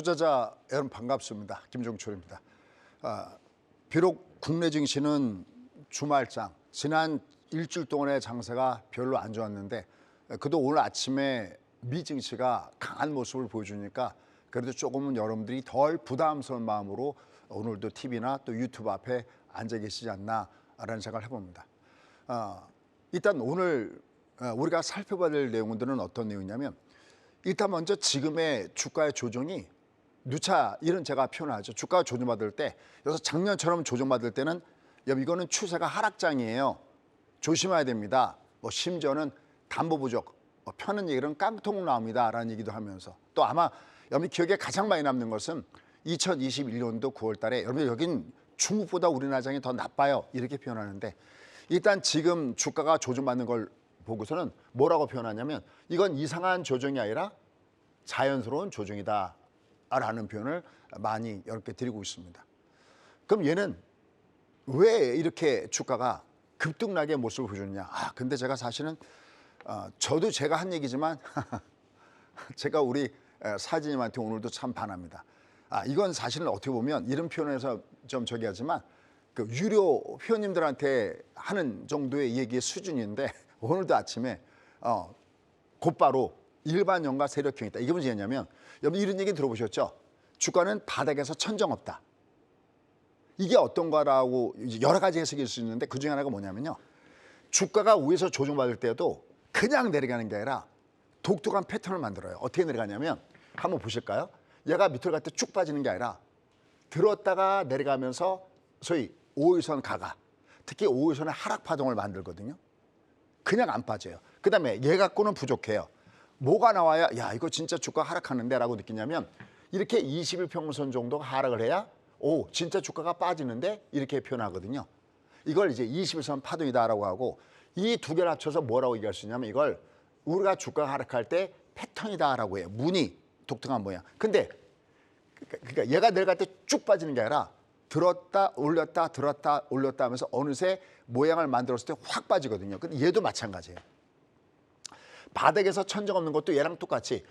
투자자 여러분 반갑습니다. 김종철입니다. 비록 국내 증시는 주말장 지난 일주일 동안의 장세가 별로 안 좋았는데 그래도 오늘 아침에 미 증시가 강한 모습을 보여주니까 그래도 조금은 여러분들이 덜 부담스러운 마음으로 오늘도 TV나 또 유튜브 앞에 앉아 계시지 않나라는 생각을 해봅니다. 일단 오늘 우리가 살펴봐야 될 내용들은 어떤 내용이냐면 일단 먼저 지금의 주가의 조정이 누차 이런 제가 표현하죠. 주가가 조정받을 때 그래서 작년처럼 조정받을 때는 이거는 추세가 하락장이에요. 조심해야 됩니다. 심지어는 담보 부족, 펴는 얘기는 깡통 나옵니다라는 얘기도 하면서 또 아마 여러분 기억에 가장 많이 남는 것은 2021년도 9월 달에 여러분 여긴 중국보다 우리나라장이 더 나빠요. 이렇게 표현하는데 일단 지금 주가가 조정받는 걸 보고서는 뭐라고 표현하냐면 이건 이상한 조정이 아니라 자연스러운 조정이다 라는 표현을 많이 여러분께 드리고 있습니다. 그럼 얘는 왜 이렇게 주가가 급등락의 모습을 보여주느냐. 근데 제가 사실은 저도 제가 한 얘기지만 제가 우리 사진님한테 오늘도 참 반합니다. 이건 사실은 어떻게 보면 이런 표현에서 좀 저기 하지만 그 유료 회원님들한테 하는 정도의 얘기의 수준인데 오늘도 아침에 곧바로 일반 연가 세력형이 있다. 이게 문제냐면 여러분 이런 얘기 들어보셨죠? 주가는 바닥에서 천정 없다. 이게 어떤 거라고 여러 가지 해석일 수 있는데 그중에 하나가 뭐냐면요. 주가가 위에서 조정받을 때도 그냥 내려가는 게 아니라 독특한 패턴을 만들어요. 어떻게 내려가냐면 한번 보실까요? 얘가 밑으로 갈 때 쭉 빠지는 게 아니라 들었다가 내려가면서 소위 5일선 가가 특히 5일선의 하락 파동을 만들거든요. 그냥 안 빠져요. 그 다음에 얘 갖고는 부족해요. 뭐가 나와야 야 이거 진짜 주가 하락하는데 라고 느끼냐면 이렇게 20일 평균선 정도가 하락을 해야 오 진짜 주가가 빠지는데 이렇게 표현하거든요. 이걸 이제 21선 파동이다라고 하고 이 두 개를 합쳐서 뭐라고 얘기할 수 있냐면 이걸 우리가 주가가 하락할 때 패턴이다라고 해요. 무늬 독특한 모양. 근데 그러니까 얘가 내려갈 때 쭉 빠지는 게 아니라 들었다 올렸다 들었다 올렸다 하면서 어느새 모양을 만들었을 때 확 빠지거든요. 근데 얘도 마찬가지예요. 바닥에서 천정 없는 것도 얘랑 똑같이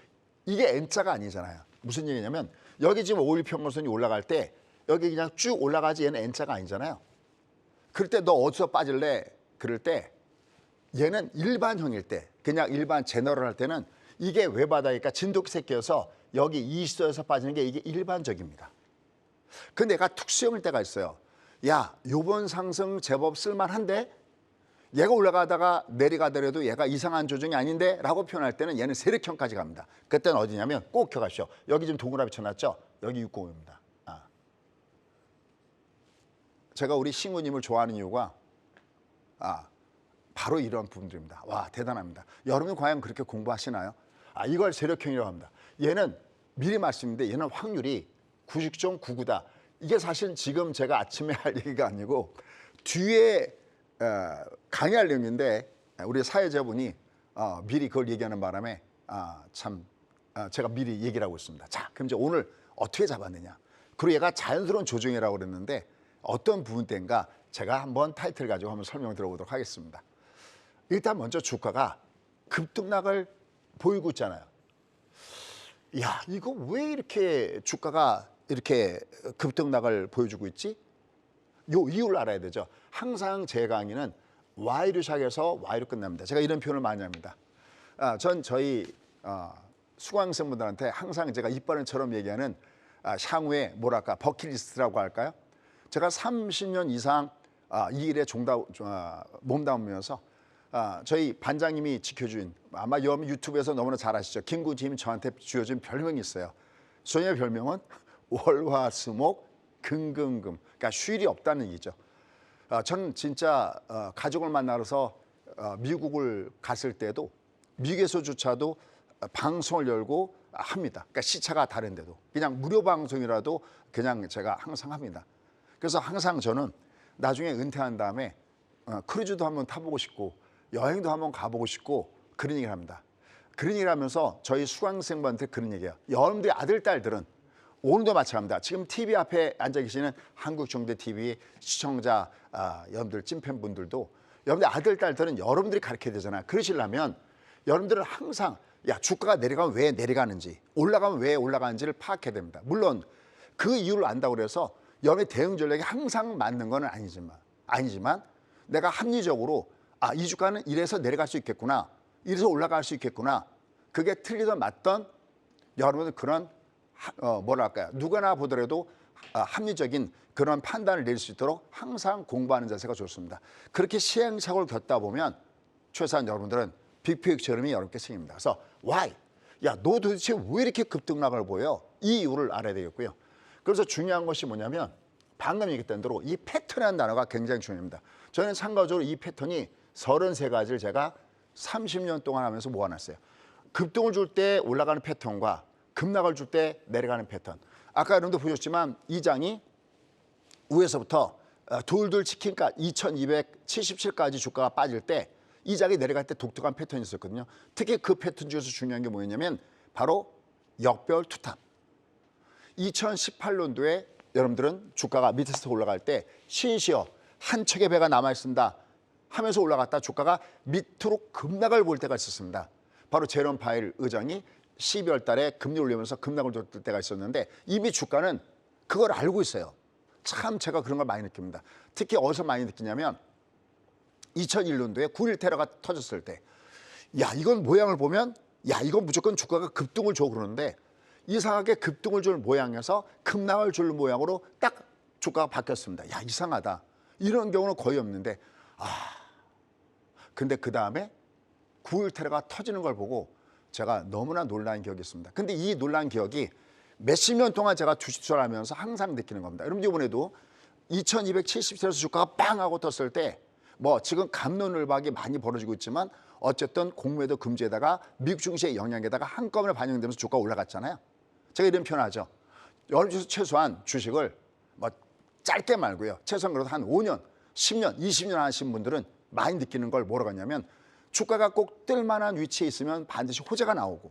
이게 N자가 아니잖아요. 무슨 얘기냐면 여기 지금 5일 평균선이 올라갈 때 여기 그냥 쭉 올라가지 얘는 N자가 아니잖아요. 그럴 때 너 어디서 빠질래? 그럴 때 얘는 일반형일 때 그냥 일반 제너럴 할 때는 이게 외바닥이니까 진돗개 새끼여서 여기 20도에서 빠지는 게 이게 일반적입니다. 근데 얘가 특수형일 때가 있어요. 야 요번 상승 제법 쓸만한데 얘가 올라가다가 내려가더라도 얘가 이상한 조정이 아닌데 라고 표현할 때는 얘는 세력형까지 갑니다. 그때는 어디냐면 꼭 기억하시오. 여기 지금 동그라미 쳐놨죠? 여기 605입니다. 제가 우리 신구님을 좋아하는 이유가 바로 이런 부분들입니다. 와 대단합니다. 여러분이 과연 그렇게 공부하시나요? 이걸 세력형이라고 합니다. 얘는 미리 말씀인데 얘는 확률이 90.99다. 이게 사실 지금 제가 아침에 할 얘기가 아니고 뒤에 강의할 내용인데 우리 사회자분이 미리 그걸 얘기하는 바람에 제가 미리 얘기를 하고 있습니다. 자, 그럼 이제 오늘 어떻게 잡았느냐. 그리고 얘가 자연스러운 조정이라고 그랬는데 어떤 부분 때인가 제가 한번 타이틀 가지고 한번 설명 들어보도록 하겠습니다. 일단 먼저 주가가 급등락을 보이고 있잖아요. 야, 이거 왜 이렇게 주가가 이렇게 급등락을 보여주고 있지? 요 이유를 알아야 되죠. 항상 제 강의는 Y로 시작해서 Y로 끝납니다. 제가 이런 표현을 많이 합니다. 전 저희 수강생분들한테 항상 제가 입버릇처럼 얘기하는 향후에 뭐랄까 버킷리스트라고 할까요? 제가 30년 이상 이 일에 몸담으면서 저희 반장님이 지켜준 아마 여러분 유튜브에서 너무나 잘 아시죠. 김구지님 저한테 주어진 별명이 있어요. 소녀의 별명은 월화수목 금금금. 그러니까 쉴이 없다는 얘기죠. 저는 진짜 가족을 만나서 미국을 갔을 때도 미국에서조차도 방송을 열고 합니다. 그러니까 시차가 다른데도 그냥 무료 방송이라도 그냥 제가 항상 합니다. 그래서 항상 저는 나중에 은퇴한 다음에 크루즈도 한번 타보고 싶고 여행도 한번 가보고 싶고 그런 얘기를 합니다. 그런 얘기를 하면서 저희 수강생분한테 그런 얘기해요. 여러분들의 아들, 딸들은 오늘도 마찬가지입니다. 지금 TV 앞에 앉아 계시는 한국정대TV 시청자 여러분들 찐팬분들도 여러분들 아들, 딸들은 여러분들이 가르쳐야 되잖아요. 그러시려면 여러분들은 항상 야 주가가 내려가면 왜 내려가는지 올라가면 왜 올라가는지를 파악해야 됩니다. 물론 그 이유를 안다고 그래서 여러분의 대응 전략이 항상 맞는 건 아니지만 내가 합리적으로 이 주가는 이래서 내려갈 수 있겠구나, 이래서 올라갈 수 있겠구나, 그게 틀리든 맞든 여러분은 그런 뭐랄까요, 누구나 보더라도 합리적인 그런 판단을 내릴 수 있도록 항상 공부하는 자세가 좋습니다. 그렇게 시행착오를 겪다 보면 최소한 여러분들은 빅픽처럼이 여러분께 생깁니다. 그래서 why? 야, 너 도대체 왜 이렇게 급등락을 보여? 이 이유를 알아야 되겠고요. 그래서 중요한 것이 뭐냐면 방금 얘기했던 대로 이 패턴이라는 단어가 굉장히 중요합니다. 저는 참고적으로 이 패턴이 33가지를 제가 30년 동안 하면서 모아놨어요. 급등을 줄 때 올라가는 패턴과 급락을 줄 때 내려가는 패턴. 아까 여러분도 보셨지만 이 장이 위에서부터 돌돌 치킨까지 2277까지 주가가 빠질 때 이 장이 내려갈 때 독특한 패턴이 있었거든요. 특히 그 패턴 중에서 중요한 게 뭐였냐면 바로 역별 투탑. 2018년도에 여러분들은 주가가 밑에서 올라갈 때 쉬쉬어 한 척의 배가 남아있습니다 하면서 올라갔다 주가가 밑으로 급락을 볼 때가 있었습니다. 바로 제롬 파웰 의장이 12월 달에 금리 올리면서 급락을 줬을 때가 있었는데 이미 주가는 그걸 알고 있어요. 참 제가 그런 걸 많이 느낍니다. 특히 어디서 많이 느끼냐면 2001년도에 9.11 테러가 터졌을 때 야, 이건 모양을 보면 야, 이건 무조건 주가가 급등을 줘 그러는데 이상하게 급등을 줄 모양에서 급락을 줄 모양으로 딱 주가가 바뀌었습니다. 야, 이상하다. 이런 경우는 거의 없는데 근데 그 다음에 9.11 테러가 터지는 걸 보고 제가 너무나 놀란 기억이 있습니다. 근데 이 놀란 기억이 몇십 년 동안 제가 주식 투자하면서 항상 느끼는 겁니다. 여러분 이번에도 2270에서 주가가 빵 하고 떴을 때 뭐 지금 갑론을박이 많이 벌어지고 있지만 어쨌든 공매도 금지에다가 미국 증시의 영향에다가 한꺼번에 반영되면서 주가가 올라갔잖아요. 제가 이런 표현하죠. 여러분 최소한 주식을 뭐 짧게 말고요. 최소한 그래도 한 5년, 10년, 20년 하신 분들은 많이 느끼는 걸 뭐라고 하냐면 주가가 꼭 뜰만한 위치에 있으면 반드시 호재가 나오고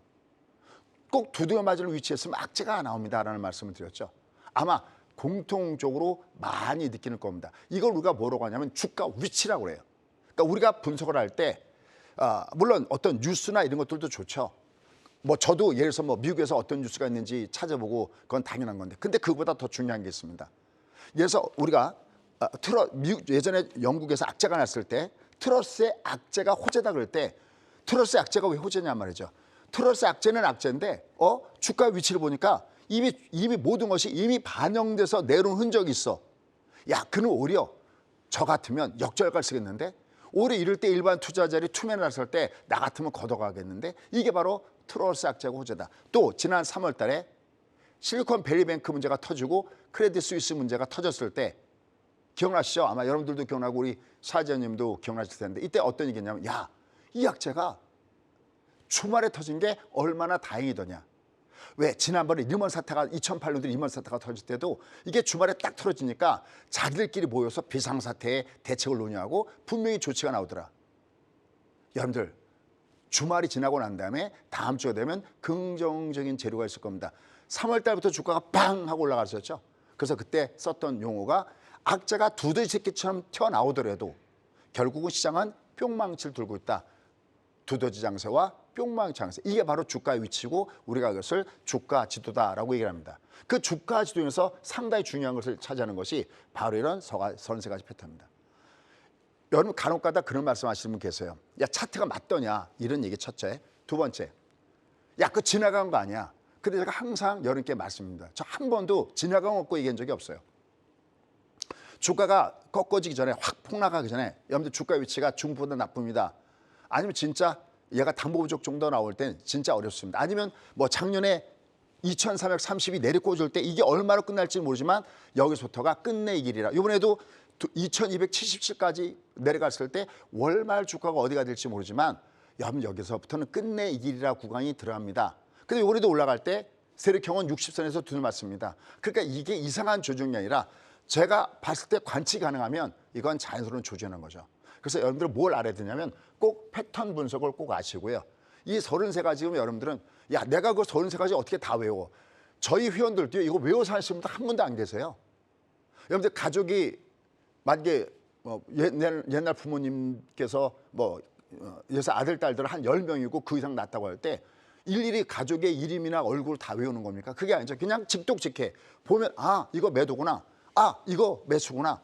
꼭 두드려 맞을 위치에 있으면 악재가 나옵니다라는 말씀을 드렸죠. 아마 공통적으로 많이 느끼는 겁니다. 이걸 우리가 뭐라고 하냐면 주가 위치라고 그래요. 그러니까 우리가 분석을 할 때 물론 어떤 뉴스나 이런 것들도 좋죠. 뭐 저도 예를 들어서 뭐 미국에서 어떤 뉴스가 있는지 찾아보고 그건 당연한 건데 근데 그보다 더 중요한 게 있습니다. 예를 들어서 우리가 미국 예전에 영국에서 악재가 났을 때 트러스의 악재가 호재다 그럴 때 트러스의 악재가 왜 호재냐 말이죠. 트러스의 악재는 악재인데 주가 위치를 보니까 이미 모든 것이 이미 반영돼서 내려온 흔적이 있어. 야, 그는 오히려 저 같으면 역절갈 쓰겠는데 오히려 이럴 때 일반 투자자들이 투매를 했을 때 나 같으면 걷어가겠는데 이게 바로 트러스 악재가 호재다. 또 지난 3월 달에 실리콘밸리뱅크 문제가 터지고 크레딧 스위스 문제가 터졌을 때 기억나시죠? 아마 여러분들도 기억나고 우리 사지연님도 기억나실 텐데 이때 어떤 얘기냐면 야, 이 악재가 주말에 터진 게 얼마나 다행이더냐. 왜? 지난번에 리먼 사태가 2008년도 리먼 사태가 터질 때도 이게 주말에 딱 터지니까 자기들끼리 모여서 비상사태에 대책을 논의하고 분명히 조치가 나오더라. 여러분들 주말이 지나고 난 다음에 다음 주가 되면 긍정적인 재료가 있을 겁니다. 3월 달부터 주가가 빵 하고 올라갔었죠. 그래서 그때 썼던 용어가 악재가 두더지 새끼처럼 튀어나오더라도 결국은 시장은 뿅망치를 들고 있다. 두더지 장세와 뿅망치 장세. 이게 바로 주가의 위치고 우리가 그것을 주가 지도다라고 얘기를 합니다. 그 주가 지도에서 상당히 중요한 것을 차지하는 것이 바로 이런 33가지 패턴입니다. 여러분 간혹가다 그런 말씀하시는 분 계세요. 야, 차트가 맞더냐 이런 얘기 첫째. 두 번째, 야, 그거 지나간 거 아니야. 근데 제가 항상 여러분께 말씀입니다. 저 한 번도 지나간 거 없고 얘기한 적이 없어요. 주가가 꺾어지기 전에 확 폭락하기 전에 여러분들 주가 위치가 중보다 나쁩니다. 아니면 진짜 얘가 담보 부족 정도 나올 땐 진짜 어렵습니다. 아니면 뭐 작년에 2330이 내리꽂을 때 이게 얼마로 끝날지 모르지만 여기서부터가 끝내 이 길이라. 이번에도 2277까지 내려갔을 때 월말 주가가 어디가 될지 모르지만 여기서부터는 끝내 이 길이라 구간이 들어갑니다. 근데 이번에도 올라갈 때 세력형은 60선에서 눈을 맞습니다. 그러니까 이게 이상한 조정이 아니라 제가 봤을 때 관측이 가능하면 이건 자연스러운 조정인 거죠. 그래서 여러분들은 뭘 알아야 되냐면 꼭 패턴 분석을 꼭 아시고요. 이 33가지 지금 여러분들은 야, 내가 그 33가지 어떻게 다 외워. 저희 회원들도 이거 외워서 하시는 분들 한 분도 안 계세요. 여러분들 가족이 만약에 옛날 부모님께서 뭐 여기서 아들, 딸들 한 10명이고 그 이상 낳았다고 할 때 일일이 가족의 이름이나 얼굴 다 외우는 겁니까? 그게 아니죠. 그냥 직독직해. 보면 아, 이거 매도구나. 아, 이거 매수구나.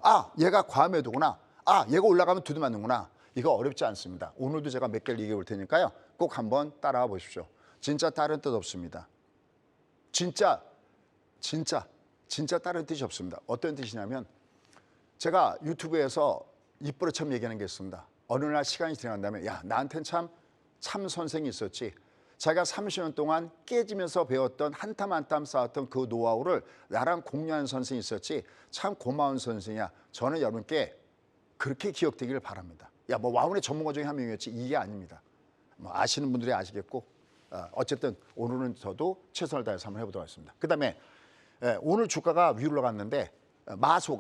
아, 얘가 과매도구나. 아, 얘가 올라가면 두두 맞는구나. 이거 어렵지 않습니다. 오늘도 제가 몇 개를 얘기해 볼 테니까요. 꼭 한번 따라와 보십시오. 진짜 다른 뜻 없습니다. 진짜 다른 뜻이 없습니다. 어떤 뜻이냐면 제가 유튜브에서 입버릇처럼 얘기하는 게 있습니다. 어느 날 시간이 지난 다음에 야, 나한테는 참 선생이 있었지. 자기가 30년 동안 깨지면서 배웠던 한 땀 한 땀 쌓았던 그 노하우를 나랑 공유하는 선생이 있었지. 참 고마운 선생이야. 저는 여러분께 그렇게 기억되기를 바랍니다. 야, 뭐 와운의 전문가 중에 한 명이었지. 이게 아닙니다. 뭐 아시는 분들이 아시겠고 어쨌든 오늘은 저도 최선을 다해서 한번 해보도록 하겠습니다. 그다음에 오늘 주가가 위로 올라갔는데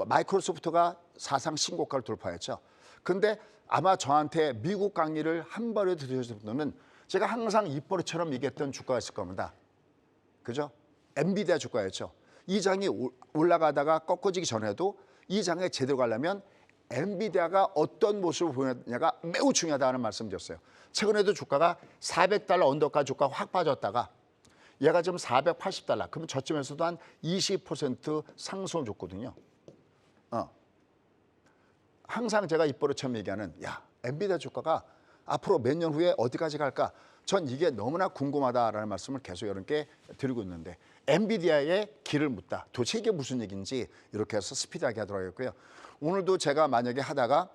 마이크로소프트가 사상 신고가를 돌파했죠. 근데 아마 저한테 미국 강의를 한 번에 들으셨을 분들은 제가 항상 입버릇처럼 얘기했던 주가가 있을 겁니다. 그죠? 엔비디아 주가였죠. 이 장이 올라가다가 꺾어지기 전에도 이 장에 제대로 가려면 엔비디아가 어떤 모습을 보였냐가 매우 중요하다는 말씀드렸어요. 최근에도 주가가 400달러 언더가 주가가 확 빠졌다가 얘가 지금 480달러. 그러면 저점에서도 한 20% 상승을 줬거든요. 항상 제가 입버릇처럼 얘기하는 야, 엔비디아 주가가 앞으로 몇 년 후에 어디까지 갈까? 전 이게 너무나 궁금하다라는 말씀을 계속 여러분께 드리고 있는데 엔비디아의 길을 묻다. 도대체 이게 무슨 얘기인지 이렇게 해서 스피드하게 하도록 하겠고요. 오늘도 제가 만약에 하다가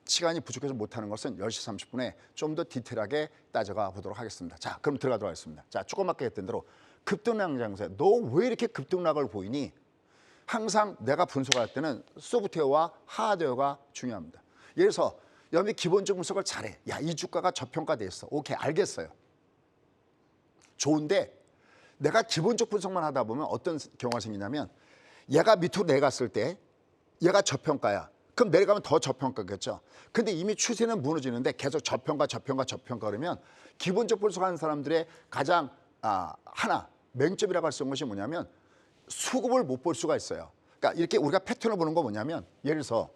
시간이 부족해서 못하는 것은 10시 30분에 좀 더 디테일하게 따져가 보도록 하겠습니다. 자, 그럼 들어가도록 하겠습니다. 자, 조그맣게 했던 대로 급등락 장세. 너 왜 이렇게 급등락을 보이니? 항상 내가 분석할 때는 소프트웨어와 하드웨어가 중요합니다. 예를 들어서 여러분이 기본적 분석을 잘해. 야, 이 주가가 저평가돼 있어. 오케이, 알겠어요. 좋은데 내가 기본적 분석만 하다 보면 어떤 경우가 생기냐면 얘가 밑으로 내려갔을 때 얘가 저평가야. 그럼 내려가면 더 저평가겠죠. 근데 이미 추세는 무너지는데 계속 저평가 그러면 기본적 분석하는 사람들의 가장 하나 맹점이라고 할 수 있는 것이 뭐냐면 수급을 못 볼 수가 있어요. 그러니까 이렇게 우리가 패턴을 보는 거 뭐냐면 예를 들어서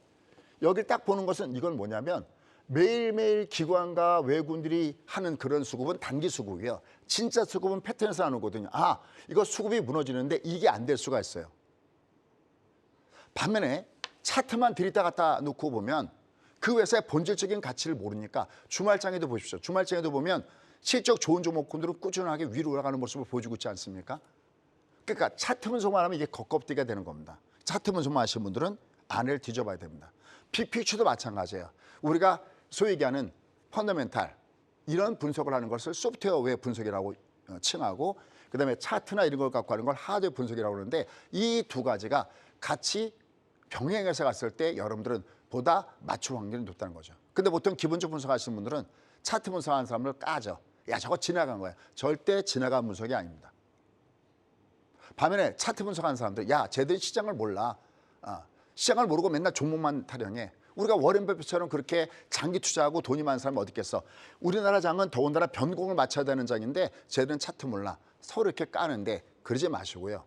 여기 딱 보는 것은 이건 뭐냐면 매일매일 기관과 외국인들이 하는 그런 수급은 단기 수급이에요. 진짜 수급은 패턴에서 나누거든요. 아, 이거 수급이 무너지는데 이게 안 될 수가 있어요. 반면에 차트만 들이다 갖다 놓고 보면 그 회사의 본질적인 가치를 모르니까 주말장에도 보십시오. 주말장에도 보면 실적 좋은 종목군들은 꾸준하게 위로 올라가는 모습을 보여주고 있지 않습니까? 그러니까 차트 분석만 하면 이게 겉껍데기가 되는 겁니다. 차트 분석만 하시는 분들은 안을 뒤져봐야 됩니다. 빅피처도 마찬가지예요. 우리가 소위 얘기하는 펀더멘탈 이런 분석을 하는 것을 소프트웨어의 분석이라고 칭하고 그다음에 차트나 이런 걸 갖고 하는 걸 하드웨어 분석이라고 하는데 이 두 가지가 같이 병행해서 갔을 때 여러분들은 보다 맞출 확률이 높다는 거죠. 근데 보통 기본적 분석하시는 분들은 차트 분석하는 사람을 까죠. 야, 저거 지나간 거야. 절대 지나간 분석이 아닙니다. 반면에 차트 분석하는 사람들, 야, 쟤들이 시장을 몰라. 시장을 모르고 맨날 종목만 타령해. 우리가 워렌 버핏처럼 그렇게 장기 투자하고 돈이 많은 사람이 어디 있겠어. 우리나라 장은 더군다나 변곡을 맞춰야 되는 장인데 쟤들은 차트 몰라. 서로 이렇게 까는데 그러지 마시고요.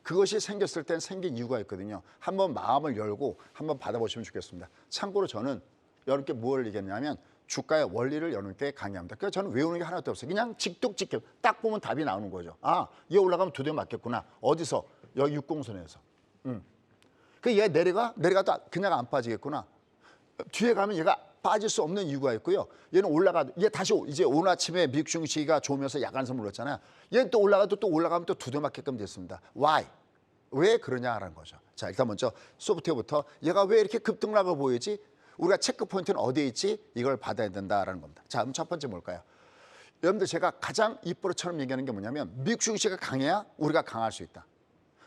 그것이 생겼을 땐 생긴 이유가 있거든요. 한번 마음을 열고 한번 받아보시면 좋겠습니다. 참고로 저는 여러분께 뭘 얘기했냐면 주가의 원리를 여러분께 강의합니다. 그래서 저는 외우는 게 하나도 없어요. 그냥 직독직해. 딱 보면 답이 나오는 거죠. 아, 얘 올라가면 두 대 맞겠구나. 어디서? 여기 60선에서. 그 얘 내려가도 그냥 안 빠지겠구나. 뒤에 가면 얘가 빠질 수 없는 이유가 있고요. 얘는 얘 다시 이제 오늘 아침에 미국 증시가 좋으면서 야간 선물 올랐잖아요. 얘는 또 올라가면 또 두 대 맞게끔 됐습니다. Why? 왜 그러냐라는 거죠. 자, 일단 먼저 소프트웨어부터 얘가 왜 이렇게 급등락을 보이지? 우리가 체크 포인트는 어디에 있지? 이걸 받아야 된다라는 겁니다. 자, 그럼 첫 번째 뭘까요? 여러분들 제가 가장 입버릇처럼 얘기하는 게 뭐냐면 미국 증시가 강해야 우리가 강할 수 있다.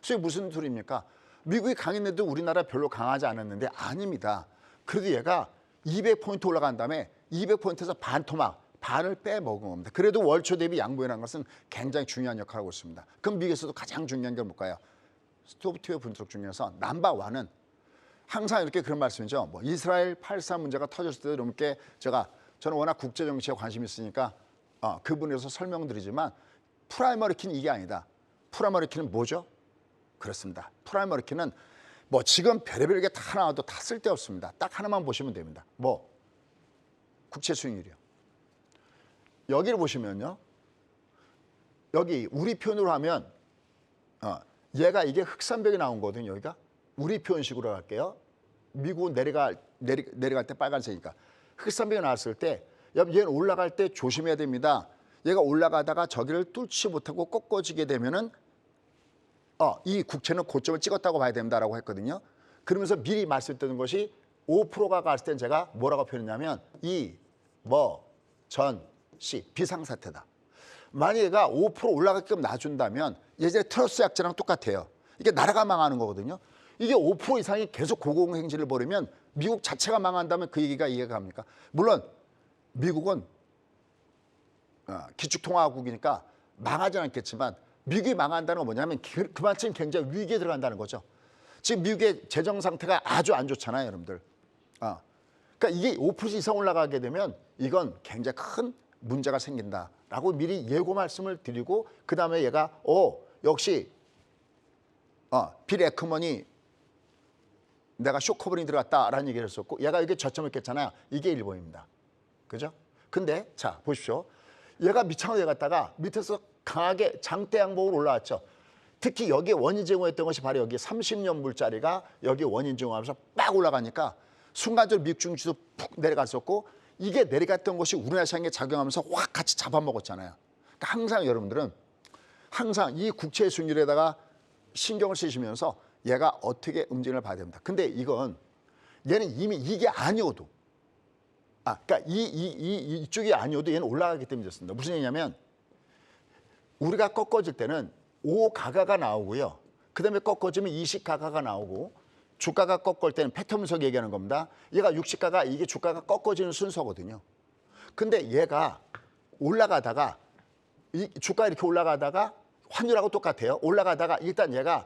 그래서 무슨 소리입니까? 미국이 강했는데도 우리나라 별로 강하지 않았는데 아닙니다. 그래도 얘가 200포인트 올라간 다음에 200포인트에서 반을 빼먹은 겁니다. 그래도 월초 대비 양보해놓은 것은 굉장히 중요한 역할을 하고 있습니다. 그럼 미국에서도 가장 중요한 게 뭘까요? 소프트웨어 분석 중에서 넘버1은 항상 이렇게 그런 말씀이죠. 뭐 이스라엘 8.4 문제가 터졌을 때 여러분께 저는 워낙 국제 정치에 관심이 있으니까 그분에서 설명드리지만 프라이머리 키는 이게 아니다. 프라이머리 키는 뭐죠? 그렇습니다. 프라이머리 키는 뭐 지금 별의별 게 다 나와도 다 쓸데없습니다. 딱 하나만 보시면 됩니다. 뭐 국채 수익률이요. 여기를 보시면요. 여기 우리 표현으로 하면 얘가 이게 흑산벽이 나온 거거든요. 여기가 우리 표현식으로 할게요. 미국은 내려갈 때 빨간색이니까 흑산벽이 나왔을 때 얘는 올라갈 때 조심해야 됩니다. 얘가 올라가다가 저기를 뚫지 못하고 꺾어지게 되면은 이 국채는 고점을 찍었다고 봐야 된다라고 했거든요. 그러면서 미리 말씀드린 것이 5%가 갔을 땐 제가 뭐라고 표현했냐면 시 비상사태다. 만약 얘가 5% 올라가게끔 놔준다면 예전에 트러스 약자랑 똑같아요. 이게 나라가 망하는 거거든요. 이게 5% 이상이 계속 고공행진을 벌이면 미국 자체가 망한다면 그 얘기가 이해가 갑니까? 물론 미국은 기축통화국이니까 망하지 않겠지만 미국이 망한다는 건 뭐냐면 그만큼 굉장히 위기에 들어간다는 거죠. 지금 미국의 재정 상태가 아주 안 좋잖아요, 여러분들. 그러니까 이게 5% 이상 올라가게 되면 이건 굉장히 큰 문제가 생긴다라고 미리 예고 말씀을 드리고 그 다음에 얘가 역시 빌 에크먼이 내가 쇼커버링 들어갔다라는 얘기를 했었고 얘가 이게 저점을 깼잖아요. 이게 일본입니다. 그죠? 근데 자 보십시오. 얘가 밑창으로 내갔다가 밑에서 강하게 장대 양봉으로 올라왔죠. 특히 여기에 원인 제공했던 것이 바로 여기 30년 물짜리가 여기 원인 제공하면서 빡 올라가니까 순간적으로 미국 증시도 푹 내려갔었고 이게 내려갔던 것이 우리나라 시장에 작용하면서 확 같이 잡아먹었잖아요. 그러니까 항상 여러분들은 항상 이 국채 수익률에다가 신경을 쓰시면서 얘가 어떻게 움직임을 봐야 됩니다. 근데 이건 얘는 이미 이게 아니어도 그러니까 이쪽이 아니어도 얘는 올라가기 때문에 좋습니다. 무슨 얘기냐면 우리가 꺾어질 때는 5가가가 나오고요. 그 다음에 꺾어지면 20가가가 나오고 주가가 꺾을 때는 패턴 분석 얘기하는 겁니다. 얘가 60가가 이게 주가가 꺾어지는 순서거든요. 근데 얘가 올라가다가 이 주가 이렇게 올라가다가 환율하고 똑같아요. 올라가다가 일단 얘가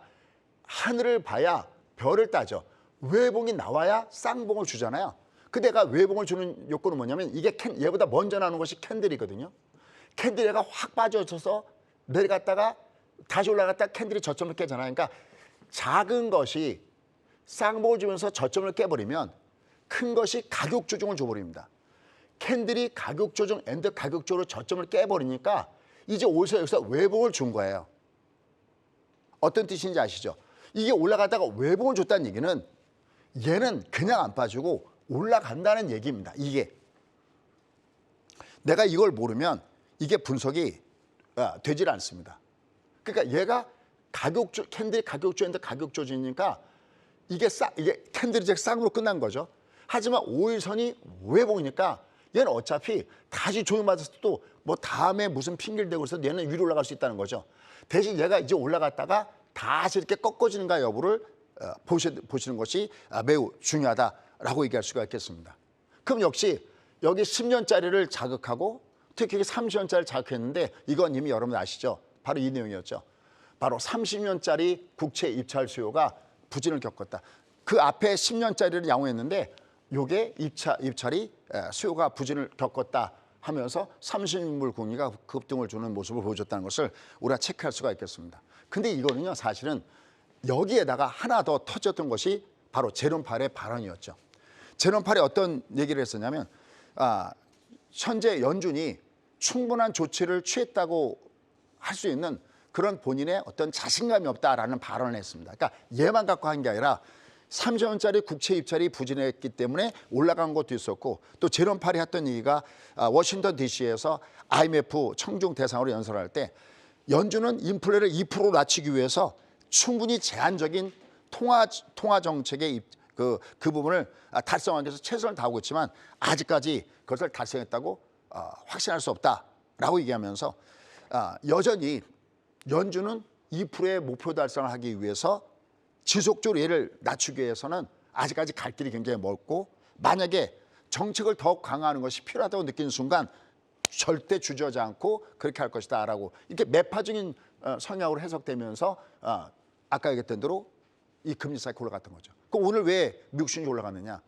하늘을 봐야 별을 따죠. 외봉이 나와야 쌍봉을 주잖아요. 근데 얘가 외봉을 주는 요건은 뭐냐면 이게 얘보다 먼저 나오는 것이 캔들이거든요. 캔들이 얘가 확 빠져서 내려갔다가 다시 올라갔다 캔들이 저점을 깨잖아요. 그러니까 작은 것이 쌍봉을 주면서 저점을 깨버리면 큰 것이 가격 조정을 줘버립니다. 캔들이 가격 조정 앤드 가격 조정으로 저점을 깨버리니까 이제 여기서 외봉을 준 거예요. 어떤 뜻인지 아시죠? 이게 올라가다가 외봉을 줬다는 얘기는 얘는 그냥 안 빠지고 올라간다는 얘기입니다. 이게 내가 이걸 모르면 이게 분석이 되질 않습니다. 그러니까 얘가 캔들이 가격 조정인데 가격 조정이니까 이게 캔들이 이제 쌍으로 끝난 거죠. 하지만 5일선이 외봉이니까 얘는 어차피 다시 조정받았을 때도 뭐 다음에 무슨 핑계를 대고 있어서 얘는 위로 올라갈 수 있다는 거죠. 대신 얘가 이제 올라갔다가 다시 이렇게 꺾어지는가 여부를 보시는 것이 매우 중요하다라고 얘기할 수가 있겠습니다. 그럼 역시 여기 10년짜리를 자극하고 특히 30년짜리를 자극했는데 이건 이미 여러분 아시죠? 바로 이 내용이었죠. 바로 30년짜리 국채 입찰 수요가 부진을 겪었다. 그 앞에 10년짜리를 양호했는데 요게 입찰이 수요가 부진을 겪었다 하면서 30물 금리가 급등을 주는 모습을 보여줬다는 것을 우리가 체크할 수가 있겠습니다. 근데 이거는요 사실은 여기에다가 하나 더 터졌던 것이 바로 제롬 파웰의 발언이었죠. 제롬 파웰이 어떤 얘기를 했었냐면 현재 연준이 충분한 조치를 취했다고 할 수 있는 그런 본인의 어떤 자신감이 없다라는 발언을 했습니다. 그러니까 얘만 갖고 한 게 아니라 30년짜리 국채 입찰이 부진했기 때문에 올라간 것도 있었고 또 제롬 파웰이 했던 얘기가 워싱턴 DC에서 IMF 청중 대상으로 연설할 때 연준은 인플레를 2% 낮추기 위해서 충분히 제한적인 통화 정책의 그 부분을 달성하기 위해서 최선을 다하고 있지만 아직까지 그것을 달성했다고 확신할 수 없다라고 얘기하면서 여전히 연준은 2%의 목표 달성을 하기 위해서 지속적으로 얘를 낮추기 위해서는 아직까지 갈 길이 굉장히 멀고 만약에 정책을 더욱 강화하는 것이 필요하다고 느끼는 순간 절대 주저하지 않고 그렇게 할 것이다 라고 이렇게 매파적인 성향으로 해석되면서 아까 얘기했던 대로 이 금리 사이클 올라갔던 거죠. 그럼 오늘 왜 미국 시중이 올라갔느냐?